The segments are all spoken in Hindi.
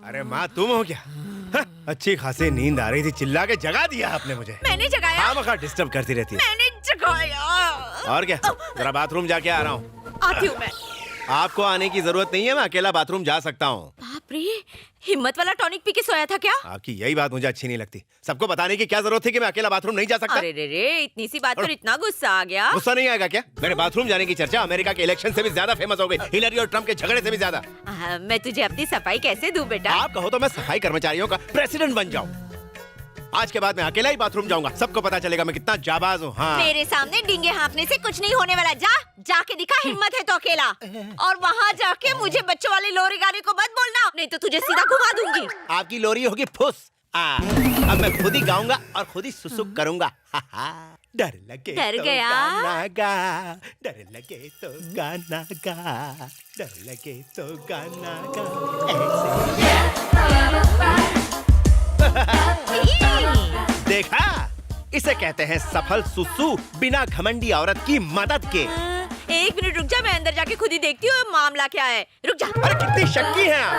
अरे माँ तुम हो क्या? हाँ, अच्छी खासी नींद आ रही थी, चिल्ला के जगा दिया आपने मुझे। मैंने जगाया? हाँ मखा डिस्टर्ब करती रहती है। मैंने जगाया। और क्या, जरा बाथरूम जाके आ रहा हूँ। आती हूँ मैं। आपको आने की जरूरत नहीं है, मैं अकेला बाथरूम जा सकता हूँ। बाप रे, हिम्मत वाला टॉनिक पी के सोया था क्या? आपकी यही बात मुझे अच्छी नहीं लगती। सबको बताने की क्या जरूरत थी कि मैं अकेला बाथरूम नहीं जा सकता? अरे रे रे, इतनी सी बात पर इतना गुस्सा आ गया। गुस्सा नहीं आएगा क्या? मेरे बाथरूम जाने की चर्चा अमेरिका के इलेक्शन से भी ज्यादा फेमस हो गई, हिलरी और ट्रम्प के झगड़े से भी ज्यादा। मैं तुझे अपनी सफाई कैसे दूं बेटा? आप कहो तो मैं सफाई कर्मचारियों का प्रेसिडेंट बन जाऊं। आज के बाद मैं अकेला ही बाथरूम जाऊंगा, सबको पता चलेगा मैं कितना जाबाज हूँ। हाँ। मेरे सामने डींगे हाँफने से कुछ नहीं होने वाला। जाके दिखा, हिम्मत है तो अकेला। और वहाँ जाके मुझे बच्चों वाली लोरी गाने को मत बोलना, नहीं तो तुझे सीधा घुमा दूंगी। आपकी लोरी होगी फुस। अब मैं खुद ही गाऊंगा और खुद ही सुसुक करूंगा। डर लगे डर तो गया? गाना गा, डर लगे तो गाना गा, डर लगे तो गाना गा। देखा, इसे कहते हैं सफल सुसु बिना घमंडी औरत की मदद के। एक मिनट रुक जा, मैं अंदर जाके खुद ही देखती हूँ मामला क्या है। रुक जा। अरे कितनी शक्की हैं आप।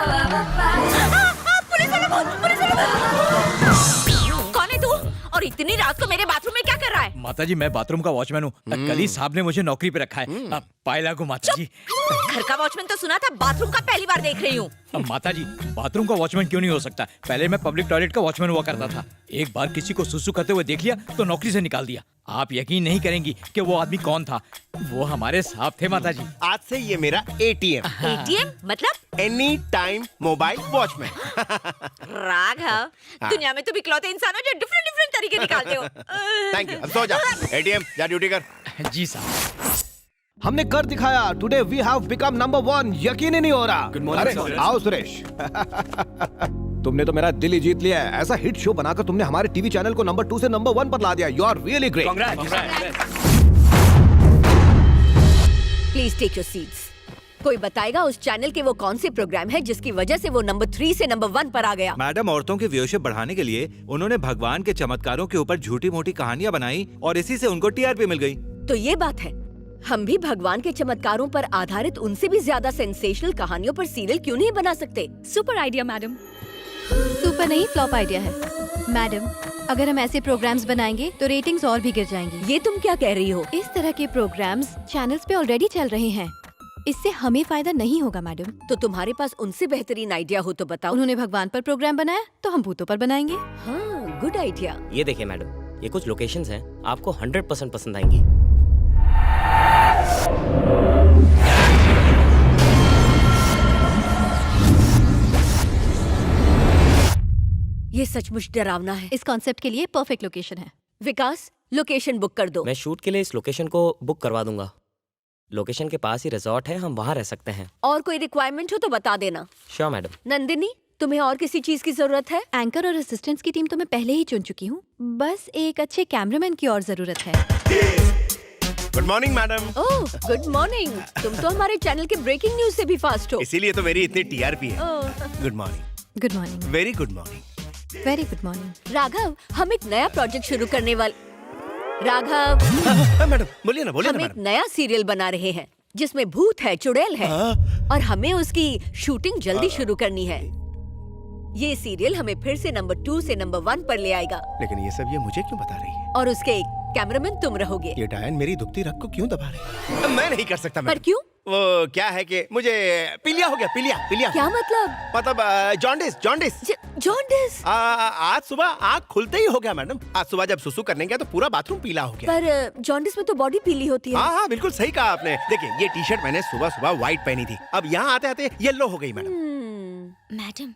पुलिस वाला फोन, पुलिस वाला फोन। कौन है तू? और इतनी रात को मेरे बाथरूम में क्या कर रहा है? माताजी मैं बाथरूम का वॉचमैन हूँ। कल ही साहब ने मुझे नौकरी पे रखा है। पायला को माताजी। घर का वॉचमैन तो सुना था, बाथरूम का पहली बार देख रही हूँ। माताजी बाथरूम का वॉचमैन क्यों नहीं हो सकता? पहले मैं पब्लिक टॉयलेट का वॉचमैन हुआ करता था। एक बार किसी को सुसु करते हुए देख लिया तो नौकरी से निकाल दिया। आप यकीन नहीं करेंगी कि वो आदमी कौन था। वो हमारे साहब थे माताजी। आज से ये मेरा एटीएम। एटीएम मतलब? Any time mobile watchman. Raghav, दुनिया में तुम इकलौते इंसान हो जो डिफरेंट डिफरेंट तरीके निकालते हो। Thank you. अब सो जा। एटीएम जा ड्यूटी कर। जी साहब। हमने कर दिखाया। Today we have become number 1। यकीन ही नहीं हो रहा। अरे आओ सुरेश। तुमने तो मेरा दिल ही जीत लिया है। ऐसा हिट शो बनाकर तुमने हमारे टीवी चैनल को नंबर 2 से नंबर 1 पर ला दिया। You are really great. Please take your seats. कोई बताएगा उस चैनल के वो कौन से प्रोग्राम है जिसकी वजह से वो नंबर 3 से नंबर 1 पर आ गया? मैडम, औरतों की व्यूअरशिप बढ़ाने के लिए उन्होंने भगवान के चमत्कारों के ऊपर झूठी मोटी कहानियां बनाई और इसी से उनको टीआरपी मिल गई। तो ये बात है, हम भी भगवान के चमत्कारों पर आधारित उनसे भी ज्यादा सेंसेशनल कहानियों पर सीरियल क्यों नहीं बना सकते? Super idea madam. सुपर नहीं, फ्लॉप आइडिया है मैडम। अगर हम ऐसे प्रोग्राम्स बनाएंगे तो रेटिंग्स और भी गिर जाएंगी। ये तुम क्या कह रही हो? इस तरह के प्रोग्राम्स चैनल्स पे ऑलरेडी चल रहे हैं। इससे हमें फायदा नहीं होगा मैडम। तो तुम्हारे पास उनसे बेहतरीन आइडिया हो तो बताओ। उन्होंने भगवान पर प्रोग्राम बनाया तो हम भूतों पर बनाएंगे। हाँ, गुड आइडिया। ये देखिए मैडम, ये कुछ लोकेशंस हैं, आपको 100% पसंद आएंगी। ये सचमुच डरावना है। इस कॉन्सेप्ट के लिए परफेक्ट लोकेशन है। विकास, लोकेशन बुक कर दो। मैं शूट के लिए इस लोकेशन को बुक करवा दूंगा। लोकेशन के पास ही रिजॉर्ट है, हम वहाँ रह सकते हैं। और कोई रिक्वायरमेंट हो तो बता देना। Sure madam. नंदिनी, तुम्हें और किसी चीज की जरूरत है? एंकर और असिस्टेंट्स की टीम तो मैं पहले ही चुन चुकी हूँ। बस एक अच्छे कैमरामैन की और जरूरत है। Good morning madam. Oh, good morning. तुम तो हमारे चैनल के ब्रेकिंग न्यूज से भी फास्ट हो। इसीलिए तो मेरी इतनी टीआरपी है। Good morning. Good morning. Very good morning. Very good morning. Raghav, हम एक नया प्रोजेक्ट शुरू करने वाले। राघव, मैडम बोलिए ना, बोलिए ना हम एक मैडम। नया सीरियल बना रहे हैं जिसमें भूत है, चुड़ैल है, और हमें उसकी शूटिंग जल्दी शुरू करनी है। ये सीरियल हमें फिर से नंबर 2 से नंबर 1 पर ले आएगा। लेकिन ये सब ये मुझे क्यों बता रही है? और उसके कैमरामैन तुम रहोगे। ये डायन मेरी दुखती रग को क्यों दबा रही है? मैं नहीं कर सकता पर मैडम। क्यों? वो क्या है कि मुझे पीलिया हो गया। पीलिया क्या मतलब? मतलब जॉन्डिस। जॉन्डिस? आज सुबह आँख खुलते ही हो गया मैडम। आज सुबह जब सुसु करने गया तो पूरा बाथरूम पीला हो गया। पर जॉन्डिस में तो बॉडी पीली होती है। हाँ, बिल्कुल सही कहा आपने। देखिए, ये टी शर्ट मैंने सुबह सुबह व्हाइट पहनी थी, अब यहाँ आते आते येलो हो गई मैडम। मैडम,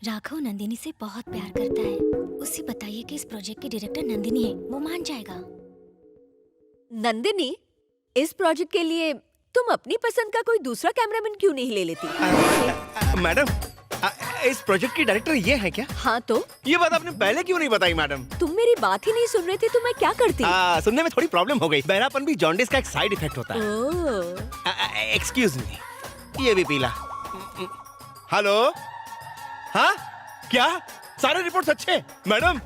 राघव नंदिनी से बहुत प्यार करता है। उसे बताइए कि इस प्रोजेक्ट की डायरेक्टर नंदिनी है, वो मान जाएगा। नंदिनी, इस प्रोजेक्ट के लिए तुम अपनी पसंद का कोई दूसरा कैमरामैन क्यों नहीं ले लेती? मैडम, इस प्रोजेक्ट की डायरेक्टर ये है क्या? हाँ तो? ये बात आपने पहले क्यों नहीं बताई मैडम? तुम मेरी बात ही नहीं सुन रहे थे तो मैं क्या करती? सुनने में थोड़ी प्रॉब्लम हो गई। बहरापन भी जॉन्डिस का एक साइड इफेक्ट होता है। एक्सक्यूज मी, ये भी पीला। हेलो, हाँ क्या सारे रिपोर्ट्स अच्छे? मैडम,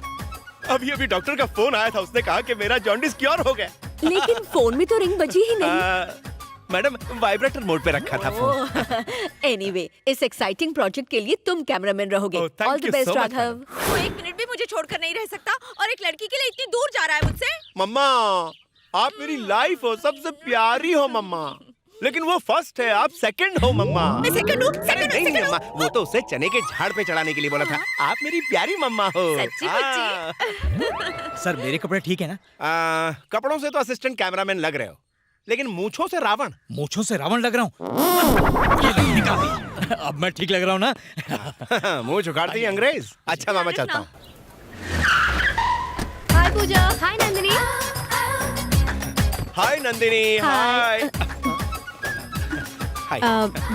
अभी डॉक्टर का फोन आया था, उसने कहा कि मेरा जॉन्डिस क्योर हो गया। लेकिन फोन में तो रिंग बजी ही नहीं। मैडम वाइब्रेटर मोड पे रखा था फोन। एनीवे, इस एक्साइटिंग प्रोजेक्ट के लिए तुम कैमरामैन रहोगे। Oh, thank all the you best so much, Raghav. वो एक मिनट भी मुझे छोड़कर नहीं रह सकता और एक लड़की के लिए इतनी दूर जा रहा है मुझसे। मम्मा आप मेरी लाइफ हो, सबसे प्यारी हो मम्मा, लेकिन वो फर्स्ट है, आप सेकंड हो मम्मा। मैं सेकंड हूँ, अरे सेकंड नहीं अम्मा, वो तो उसे चने के झाड़ पे चढ़ाने के लिए बोला था। आप मेरी प्यारी मम्मा हो। सच्ची मुच्ची। सर मेरे कपड़े ठीक है ना? कपड़ों से तो असिस्टेंट कैमरामैन लग रहे हो, लेकिन मूंछों से रावण। मूंछों से रावण लग रहा हूँ। ये लो, निकाल दी। अब मैं ठीक लग रहा हूँ ना? मुंह उखाड़ती है अंग्रेज। अच्छा मामा चलता हूँ। हाय पूजा। हाय नंदिनी। हाय नंदिनी। हाय हाय।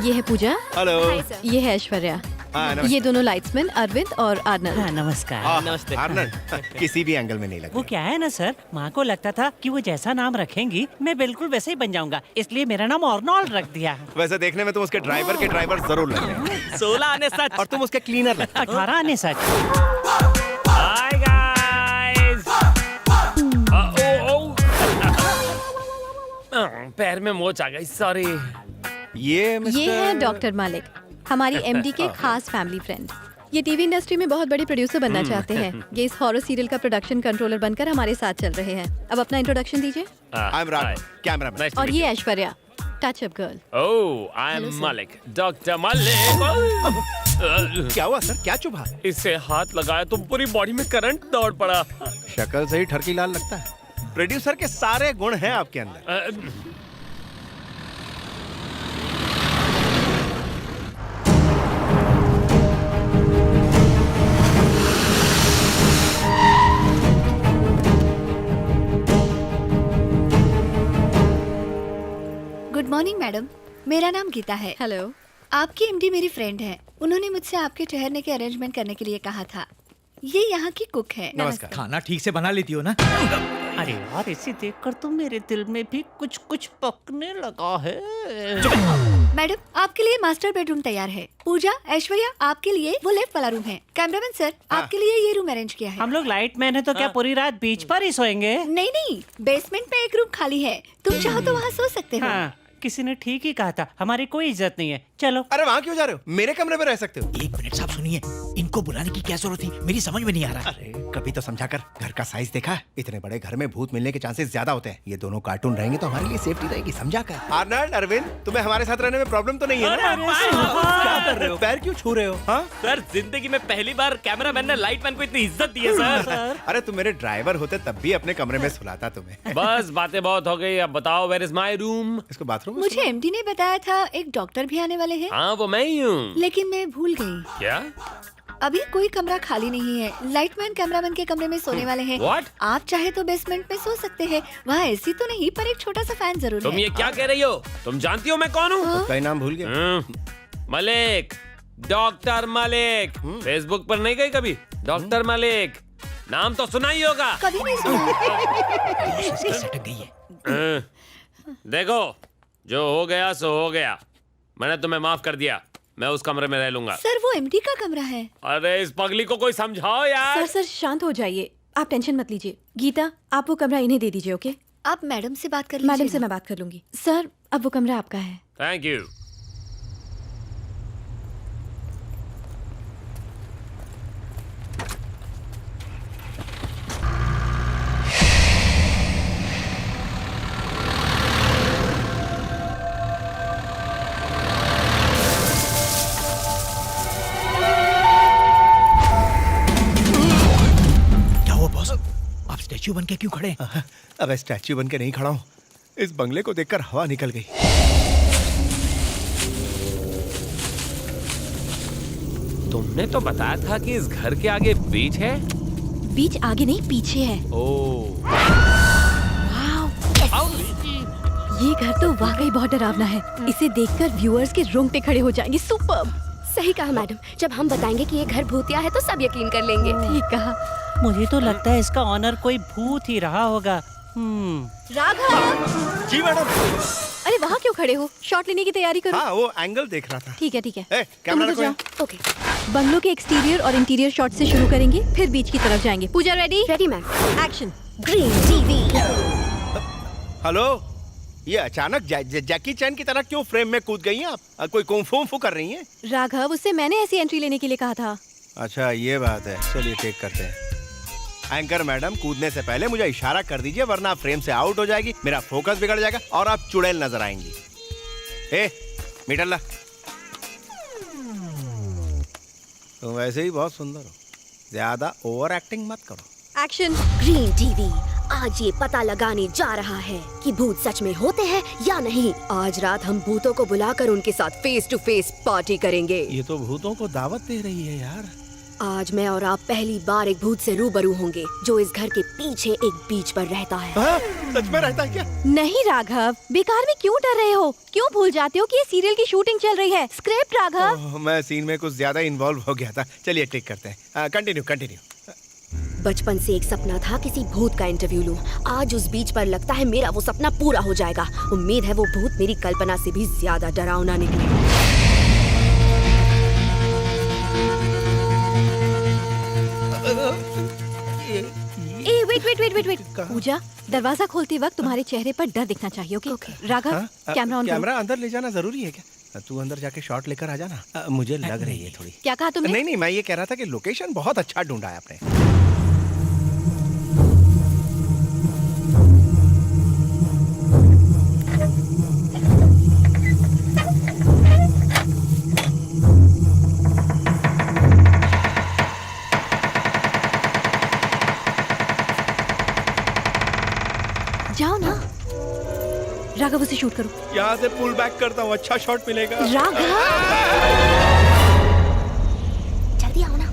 ये है पूजा, हेलो। ये है ऐश्वर्या, नमस्ते। ये दोनों लाइट्समैन अरविंद और आर्नल्ड। नमस्कार। नमस्ते। आर्नल्ड किसी भी एंगल में नहीं लगता। वो क्या है ना सर, माँ को लगता था कि वो जैसा नाम रखेंगी मैं बिल्कुल वैसे ही बन जाऊंगा, इसलिए मेरा नाम ऑर्नोल्ड रख दिया। वैसे देखने में तुम उसके ड्राइवर के ड्राइवर जरूर लग रहे हो। 16 आने सच और तुम उसके क्लीनर लगते 18 आने सच। Hi guys. पैर में मोच आ गई, सॉरी। हो। ये है डॉक्टर मालिक, हमारी एमडी के खास फैमिली फ्रेंड। ये टीवी इंडस्ट्री में बहुत बड़े प्रोड्यूसर बनना चाहते हैं। ये इस हॉरर सीरियल का प्रोडक्शन कंट्रोलर बनकर हमारे साथ चल रहे हैं। अब अपना इंट्रोडक्शन दीजिए। I am Raghav, cameraman. और ये Aishwarya, touch up girl. Oh, I am मालिक, डॉक्टर मालिक। क्या हुआ सर, क्या चुभा? इससे हाथ लगाया तो पूरी बॉडी में करंट दौड़ पड़ा। शक्ल से ही ठरकी लाल लगता है। प्रोड्यूसर के सारे गुण हैं आपके अंदर। गुड मॉर्निंग मैडम, मेरा नाम गीता है। हेलो। आपकी एमडी मेरी फ्रेंड है। उन्होंने मुझसे आपके ठहरने के अरेंजमेंट करने के लिए कहा था। ये यहाँ की कुक है। नमस्कार। खाना ठीक से बना लेती हो ना? अरे यार, इसे देखकर तो मेरे दिल में भी कुछ कुछ पकने लगा है। मैडम, आपके लिए मास्टर बेडरूम तैयार है। पूजा, ऐश्वर्या, आपके लिए वो लेफ्ट वाला रूम है। कैमरामैन सर, आपके लिए ये रूम अरेंज किया है। हम लोग लाइट मैन है तो क्या पूरी रात बीच पर ही सोएंगे? नहीं नहीं, बेसमेंट में एक रूम खाली है, तुम चाहो तो वहाँ सो सकते हो। हाँ, किसी ने ठीक ही कहा था, हमारी कोई इज्जत नहीं है। चलो। अरे वहाँ क्यों जा रहे हो? मेरे कमरे में रह सकते हो। एक मिनट साहब सुनिए, इनको बुलाने की क्या जरूरत थी? मेरी समझ में नहीं आ रहा। अरे कभी तो समझा कर। घर का साइज देखा है? इतने बड़े घर में भूत मिलने के चांसेस ज्यादा होते हैं। ये दोनों कार्टून रहेंगे तो हमारे लिए सेफ्टी रहेगी, समझा कर। आर्नल्ड, अरविंद, तुम्हें हमारे साथ रहने में प्रॉब्लम तो नहीं है ना? क्या कर रहे हो? पैर क्यों छू रहे हो? हाँ सर, जिंदगी में पहली बार कैमरामैन ने लाइटमैन को इतनी इज्जत दी है सर। अरे तुम मेरे ड्राइवर होते तब भी अपने कमरे में सुलाता तुम्हें। बस बातें बहुत हो गई, अब बताओ वेयर इज माय रूम? इसको बाथरूम में मुझे एमडी ने बताया था एक डॉक्टर भी आने वाले हैं, हाँ वो मैं ही हूँ। लेकिन मैं भूल गई। क्या? अभी कोई कमरा खाली नहीं है। लाइटमैन कैमरामैन के कमरे में सोने वाले हैं। What? आप चाहे तो बेसमेंट में सो सकते हैं। वहाँ एसी तो नहीं, पर एक छोटा सा फैन जरूर तुम है। ये क्या कह रही हो? तुम जानती हो मैं कौन हूँ? उसका ही नाम भूल गया। मलिक, डॉक्टर मलिक। फेसबुक पर नहीं गई कभी? डॉक्टर मलिक नाम तो सुना ही होगा। कभी नहीं सुना। सटक गई है। देखो, जो हो गया सो हो गया। मैंने तुम्हें माफ कर दिया, मैं उस कमरे में रह लूंगा। सर, वो एमडी का कमरा है। अरे इस पगली को कोई समझाओ यार। सर शांत हो जाइए, आप टेंशन मत लीजिए। गीता, आप वो कमरा इन्हें दे दीजिए। ओके? आप मैडम से बात कर लीजिए। मैडम से मैं बात कर लूंगी। सर, अब वो कमरा आपका है। Thank you. क्या हुआ बॉस? आप स्टैच्यू बन के क्यों खड़े हैं? अब स्टैच्यू बन के नहीं खड़ा हूँ। इस बंगले को देखकर हवा निकल गई। तुमने तो बताया था कि इस घर के आगे बीच है। बीच आगे नहीं, पीछे है। ओह, ये घर तो वाकई बहुत डरावना है। इसे देखकर व्यूअर्स के रोंगटे खड़े हो जाएंगे। सुपर्ब। सही कहा मैडम, जब हम बताएंगे कि ये घर भूतिया है तो सब यकीन कर लेंगे। ठीक कहा। मुझे तो लगता है इसका ऑनर कोई भूत ही रहा होगा। राघव। जी मैडम। अरे वहाँ क्यों खड़े हो? शॉट लेने की तैयारी करो। हाँ, वो एंगल देख रहा था। ठीक है ठीक है। कैमरा तुम रखो उधर यहाँ। जाओ। ओके। बंगलों के एक्सटीरियर और इंटीरियर शॉट से शुरू करेंगे, फिर बीच की तरफ जाएंगे। Pooja ready? Ready ma'am. Action. Green TV. Hello, ये अचानक जैकी चैन की तरह क्यों फ्रेम में कूद गई हैं आप? कोई कुंफू कर रही हैं? राघव, उससे मैंने ऐसी एंट्री लेने के लिए कहा था। अच्छा ये बात है, चलिए टेक करते हैं। एंकर मैडम, कूदने से पहले मुझे इशारा कर दीजिए, वरना फ्रेम से आउट हो जाएगी, मेरा फोकस बिगड़ जाएगा और आप चुड़ैल नजर आएंगी। ए, मीटर ला। तुम वैसे ही बहुत सुंदर हो, ज्यादा ओवर एक्टिंग मत करो। एक्शन। ग्रीन टीवी आज ये पता लगाने जा रहा है कि भूत सच में होते हैं या नहीं। आज रात हम भूतों को बुलाकर उनके साथ फेस टू फेस पार्टी करेंगे। ये तो भूतों को दावत दे रही है यार। आज मैं और आप पहली बार एक भूत से रूबरू होंगे जो इस घर के पीछे एक बीच पर रहता है। सच में रहता है क्या? नहीं राघव, बेकार में क्यों डर रहे हो? क्यों भूल जाते हो कि ये सीरियल की शूटिंग चल रही है? स्क्रिप्ट राघव। मैं सीन में कुछ ज्यादा इन्वॉल्व हो गया था। चलिए टेक करते हैं। कंटिन्यू। बचपन से एक सपना था किसी भूत का इंटरव्यू लूं। आज उस बीच पर लगता है मेरा वो सपना पूरा हो जाएगा। उम्मीद है वो भूत मेरी कल्पना से भी ज्यादा डरावना निकले। वेट। पूजा, दरवाजा खोलते वक्त तुम्हारे चेहरे पर डर दिखना चाहिए। ओके? राघव, कैमरा ऑन करो। कैमरा अंदर ले जाना जरूरी है क्या? तू अंदर जाके शॉट लेकर आ जाना। मुझे लग रही है थोड़ी। क्या कहा तुमने? नहीं, मैं ये कह रहा था कि लोकेशन बहुत अच्छा ढूंढा है आपने। जाओ ना। राघव, उसे शूट करो। यहाँ से पुल बैक करता हूँ, अच्छा शॉट मिलेगा। राघव, जल्दी आओ ना।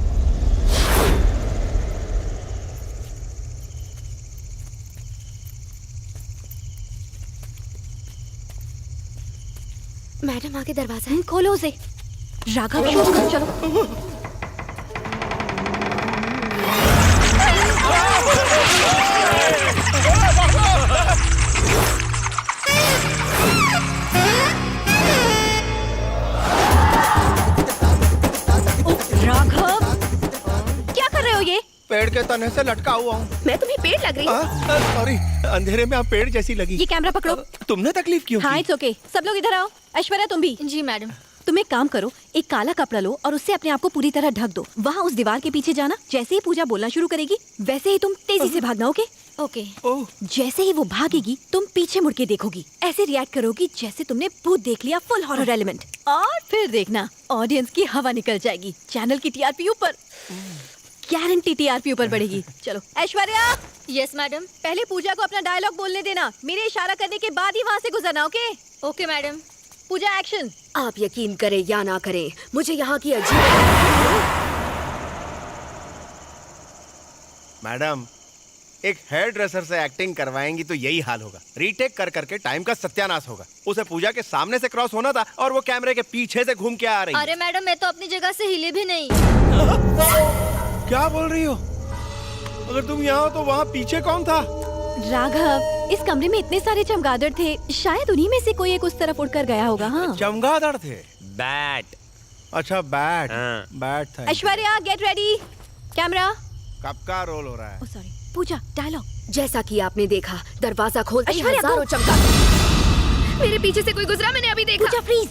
मैडम आगे दरवाजा है, खोलो उसे। राघव, शूट करो, चलो। राघव, क्या कर रहे हो ये? पेड़ के तने से लटका हुआ हूँ। मैं तुम्हें पेड़ लग रही हूँ? सॉरी, अंधेरे में आप पेड़ जैसी लगी। ये कैमरा पकड़ो। तुमने तकलीफ क्यों हाँ, की? It's okay. सब लोग इधर आओ। ऐश्वर्या, तुम भी। जी मैडम। तुम एक काम करो, एक काला कपड़ा लो और उससे अपने आप को पूरी तरह ढक दो। वहाँ उस दीवार के पीछे जाना। जैसे ही पूजा बोलना शुरू करेगी वैसे ही तुम तेजी से भागना। ओके? ओके। जैसे ही वो भागेगी तुम पीछे मुड़ के देखोगी। ऐसे रिएक्ट करोगी जैसे तुमने भूत देख लिया, फुल हॉरर एलिमेंट। और फिर देखना ऑडियंस की हवा निकल जाएगी। चैनल की टीआरपी ऊपर, गारंटी टीआरपी ऊपर बढ़ेगी। चलो ऐश्वर्या। Yes madam. पहले पूजा को अपना डायलॉग बोलने देना। मेरे इशारा करने के बाद ही वहाँ से गुजरना। Okay? Okay madam. Pooja, action. आप यकीन करें या ना करें, मुझे यहाँ की अजीब। मैडम, एक हेयर ड्रेसर से एक्टिंग करवाएंगी तो यही हाल होगा। रीटेक कर करके टाइम का सत्यानाश होगा। उसे पूजा के सामने से क्रॉस होना था और वो कैमरे के पीछे से घूम के आ रही है। अरे मैडम, मैं तो अपनी जगह से हिले भी नहीं। क्या बोल रही हो? अगर तुम यहाँ हो तो वहाँ पीछे कौन था? राघव, इस कमरे में इतने सारे चमगादड़ थे, शायद उन्हीं में से कोई एक उस तरफ उड़कर गया होगा। हाँ, चमगादड़ थे? बैट। अच्छा, बैट। हाँ। बैट था। Aishwarya, get ready. कैमरा। कब का रोल हो रहा है? सॉरी पूजा, डायलॉग। जैसा कि आपने देखा, दरवाजा खोलते ही ऐश्वर्या, हजारों चमगादड़। मेरे पीछे से कोई गुजरा, मैंने अभी देखा। पूजा प्लीज।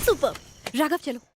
सुपर। राघव चलो।